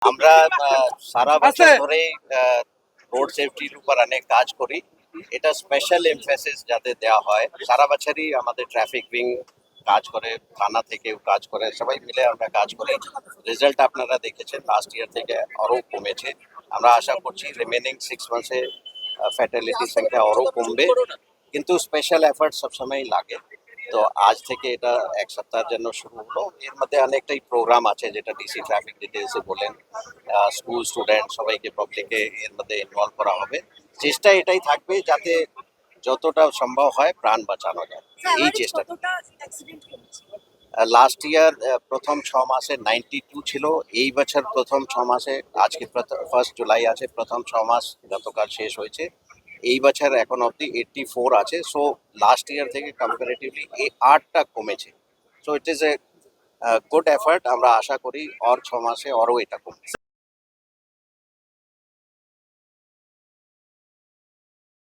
আমরা সারা বছর ধরেই রোড সেফটির উপর অনেক কাজ করি। এটা স্পেশাল এমফেসিস যাতে দেওয়া হয়। সারা বছরই আমাদের ট্রাফিক উইং কাজ করে, থানা থেকেও কাজ করে, সবাই মিলে আমরা কাজ করি। রেজাল্ট আপনারা দেখেছেন, লাস্ট ইয়ার থেকে আরও কমেছে। আমরা আশা করছি রিমেনিং 6 মাসে ফ্যাটালিটির সংখ্যা আরও কমবে, কিন্তু স্পেশাল এফার্ট সবসময়ই লাগে। তো আজ থেকে এটা এক সপ্তাহের জন্য শুরু হলো। এর মধ্যে অনেকটাই প্রোগ্রাম আছে, যেটা ডিসি ট্রাফিক ডিটেলসে বলেন। স্কুল স্টুডেন্ট সবাইকে, পাবলিকে এর মধ্যে ইনভলভ করা হবে। চেষ্টা এটাই থাকবে যাতে যতটা সম্ভব হয় প্রাণ বাঁচানো যায়, এই চেষ্টা। লাস্ট ইয়ার প্রথম 6 মাসে 92 ছিল। এই বছর প্রথম 6 মাসে, আজকে 1 জুলাই আছে, প্রথম 6 মাস গতকাল শেষ হয়েছে। এই বছর এখন অবধি 84 আছে। সো লাস্ট ইয়ার থেকে কম্পারেটিভলি এই 8টা কমেছে। So it is a good effort. আমরা আশা করি আর 6 মাসে আরও এটা কমবে।